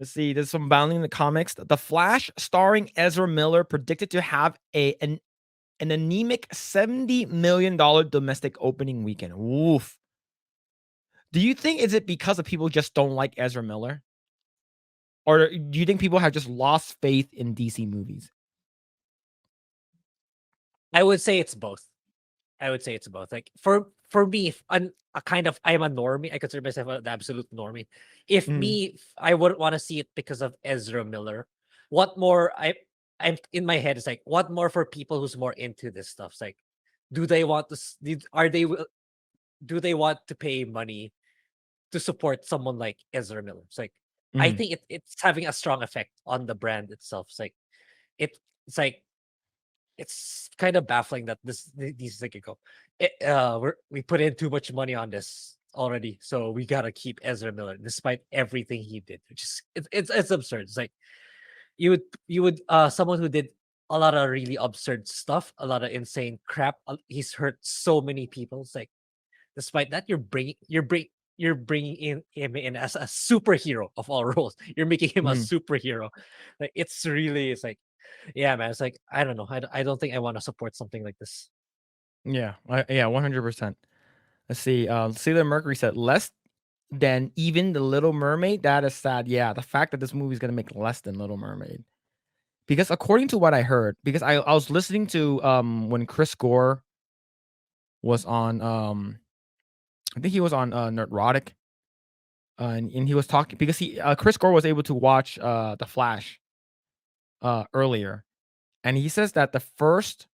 Let's see. There's some bounding in the comics. The Flash, starring Ezra Miller, predicted to have an anemic $70 million domestic opening weekend. Woof. Do you think is it because of people just don't like Ezra Miller? Or do you think people have just lost faith in DC movies? I would say it's both. Like for me, if I'm a normie. I consider myself an absolute normie. Mm, I wouldn't want to see it because of Ezra Miller. What more? I'm in my head. It's like what more for people who's more into this stuff. It's like, do they want to? Do they want to pay money to support someone like Ezra Miller? It's like I mm, think it's having a strong effect on the brand itself. It, it's like it's kind of baffling that these like go. We put in too much money on this already, so we gotta keep Ezra Miller despite everything he did, which is it's absurd. It's like you would someone who did a lot of really absurd stuff, a lot of insane crap. He's hurt so many people. It's like despite that, you're bringing in him in as a superhero of all roles. You're making him a mm. superhero. Like it's like, yeah, man. It's like I don't know. I don't think I want to support something like this. Yeah, 100%. Let's see. Sailor Mercury said less than even the Little Mermaid. That is sad. Yeah, the fact that this movie is gonna make less than Little Mermaid. Because according to what I heard, because I was listening to when Chris Gore was on I think he was on Nerdrotic, and he was talking because he Chris Gore was able to watch the Flash earlier, and he says that the first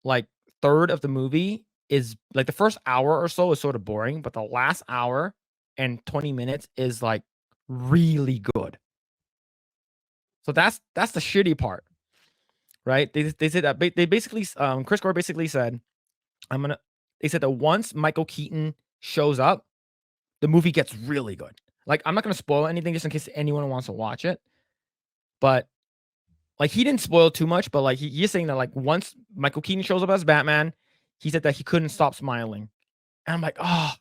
like third of the movie is like the first hour or so is sort of boring, but the last hour and 20 minutes is like really good. So that's the shitty part, right? They said that they basically Chris Gore basically said I'm gonna. They said that once Michael Keaton shows up, the movie gets really good. Like I'm not gonna spoil anything just in case anyone wants to watch it, but like he didn't spoil too much. But like he's saying that like once Michael Keaton shows up as Batman, he said that he couldn't stop smiling, and I'm like, oh,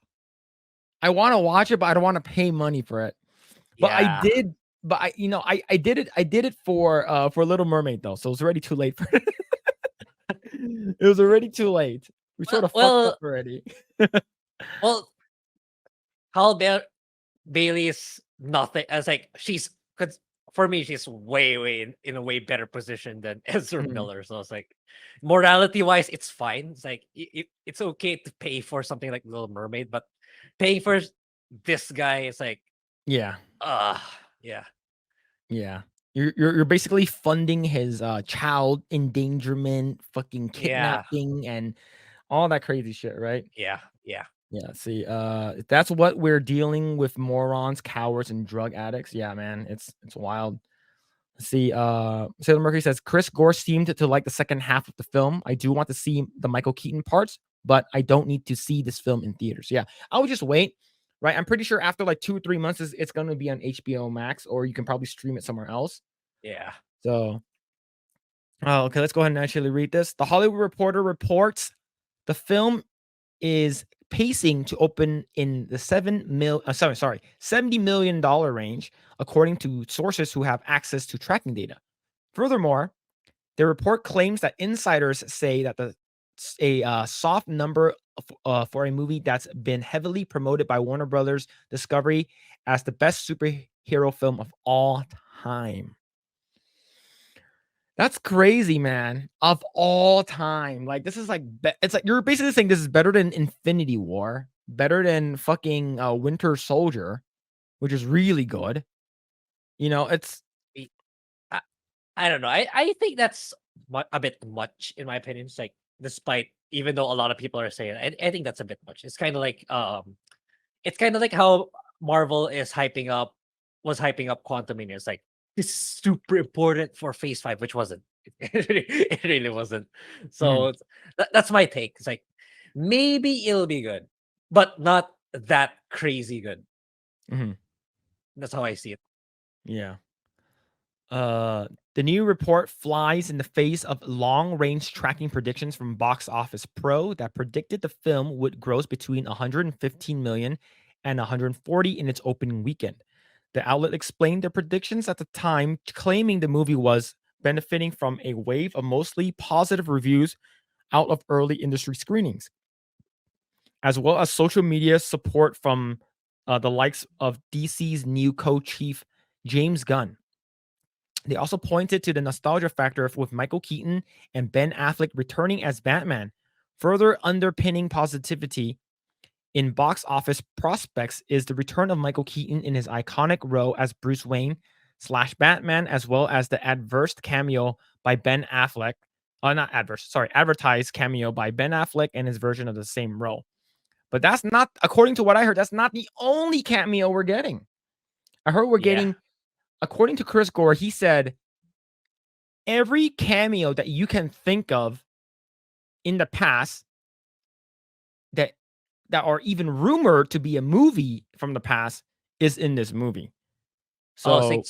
I want to watch it, but I don't want to pay money for it. But I Yeah, did. But I did it. I did it for Little Mermaid though, so it's already too late for it. It was already too late. We sort well, of fucked up well, already. well. Halle Bailey is nothing. As like she's because for me she's way in a way better position than Ezra Mhm. Miller. So it's like morality wise, it's fine. It's like it's okay to pay for something like Little Mermaid, but paying for this guy is like Yeah. uh yeah. Yeah. You're basically funding his, child endangerment, fucking Yeah. kidnapping, and all that crazy shit, right? Yeah. Yeah. Yeah, see, that's what we're dealing with morons, cowards, and drug addicts. Yeah, man, it's wild. See, Sailor Mercury says, "Chris Gore seemed to like the second half of the film. I do want to see the Michael Keaton parts, but I don't need to see this film in theaters." Yeah, I would just wait, right? I'm pretty sure after like 2 or 3 months, it's gonna be on HBO Max, or you can probably stream it somewhere else. Yeah. So oh, okay, let's go ahead and actually read this. The Hollywood Reporter reports the film is pacing to open in the $70 million range, according to sources who have access to tracking data. Furthermore, the report claims that insiders say that a soft number for a movie that's been heavily promoted by Warner Brothers Discovery as the best superhero film of all time. That's crazy, man. Of all time. Like this is like it's like you're basically saying this is better than Infinity War, better than fucking Winter Soldier, which is really good. It's I, I I don't know. I think that's a bit much in my opinion. It's like despite even though a lot of people are saying it, I think that's a bit much. It's kind of like how Marvel is hyping up Quantumania. It's like this is super important for Phase 5, which wasn't. It really wasn't. mhm, So that's my take. It's like maybe it'll be good, but not that crazy good. mhm, That's how I see it. yeah. The new report flies in the face of long-range tracking predictions from Box Office Pro that predicted the film would gross between 115 million and 140 in its opening weekend. The outlet explained their predictions at the time, claiming the movie was benefiting from a wave of mostly positive reviews out of early industry screenings, as well as social media support from the likes of DC's new co-chief James Gunn. They also pointed to the nostalgia factor with Michael Keaton and Ben Affleck returning as Batman, further underpinning positivity in box office prospects is the return of Michael Keaton in his iconic role as Bruce Wayne slash Batman, as well as the cameo by Ben Affleck. Not adverse, sorry, advertised cameo by Ben Affleck and his version of the same role. But that's not, according to what I heard, that's not the only cameo we're getting. I heard we're getting, according to Chris Gore, he said every cameo that you can think of in the past that are even rumored to be a movie from the past is in this movie. So,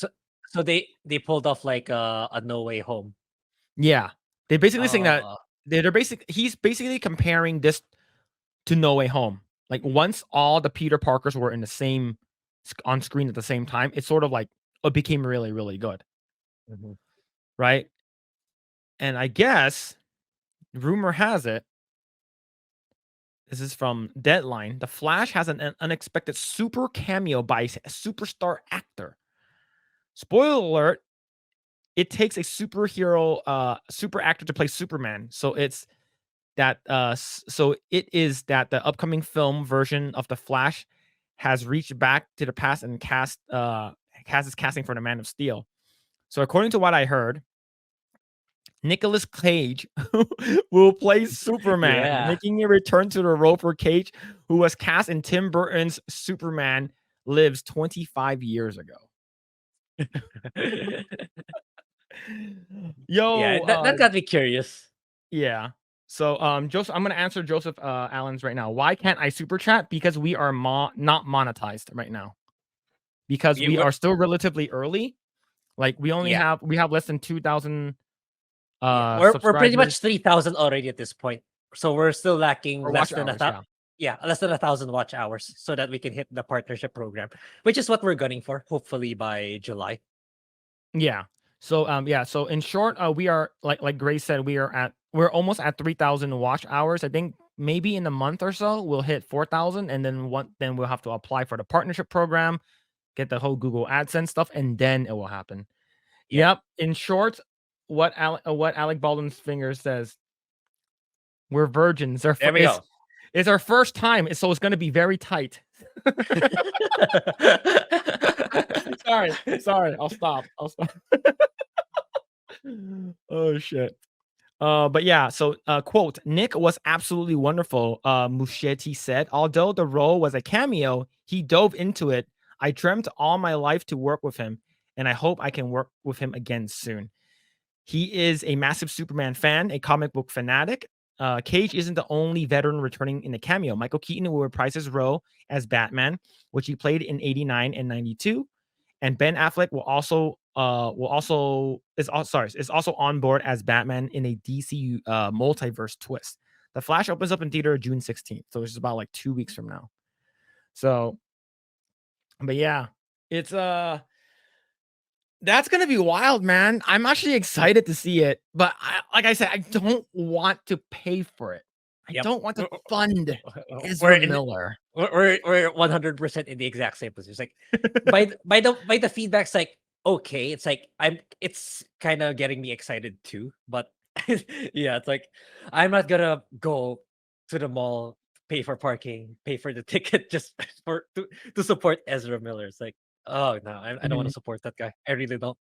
so they pulled off like a No Way Home. Yeah, they basically saying that he's basically comparing this to No Way Home. Like once all the Peter Parkers were in the same on screen at the same time, it's sort of like it became really, really good, right? And I guess rumor has it, this is from Deadline, The Flash has an unexpected super cameo by a superstar actor. Spoiler alert, it takes a superhero, super actor to play Superman. So it's that, it is that the upcoming film version of The Flash has reached back to the past and cast is casting for the Man of Steel. So according to what I heard, Nicolas Cage will play Superman, making a return to the role for Cage, who was cast in Tim Burton's Superman Lives 25 years ago. Yo, yeah, that got me curious. Yeah. So, Joseph, I'm gonna answer Joseph Allen's right now. Why can't I super chat? Because we are not monetized right now. Because we are still relatively early. Like we only have less than 2,000. We're pretty much 3,000 already at this point, so we're still lacking less than 1,000. Yeah, less than 1,000 watch hours, so that we can hit the partnership program, which is what we're gunning for, hopefully by July. Yeah. So so in short, we are like Grace said, we're almost at 3,000 watch hours. I think maybe in a month or so we'll hit 4,000, and then we'll have to apply for the partnership program, get the whole Google AdSense stuff, and then it will happen. Yep. In short, what Alec Baldwin's finger says, we're virgins. There we go. It's our first time, so it's going to be very tight. Sorry. I'll stop. Oh shit. But yeah, so quote, Nick was absolutely wonderful, Muschietti said. Although the role was a cameo, he dove into it. I dreamt all my life to work with him, and I hope I can work with him again soon. He is a massive Superman fan, a comic book fanatic. Cage isn't the only veteran returning in a cameo. Michael Keaton will reprise his role as Batman, which he played in 89 and 92. And Ben Affleck is also on board as Batman in a DC multiverse twist. The Flash opens up in theater June 16th, so it's about like 2 weeks from now. So, but yeah, it's that's gonna be wild, man. I'm actually excited to see it, but like I said, I don't want to pay for it. I don't want to fund Ezra Miller. We're 100% in the exact same position. Like by the feedback's like okay. It's like it's kind of getting me excited too. But yeah, it's like I'm not gonna go to the mall, pay for parking, pay for the ticket just to support Ezra Miller. It's like, oh no, I don't want to support that guy. I really don't.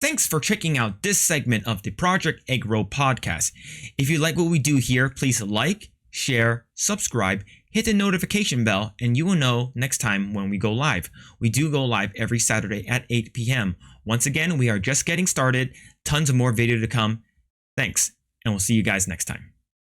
Thanks for checking out this segment of the Project Eggroll podcast. If you like what we do here, please like, share, subscribe, hit the notification bell, and you will know next time when we go live. We do go live every Saturday at 8 p.m. Once again, we are just getting started. Tons of more video to come. Thanks, and we'll see you guys next time.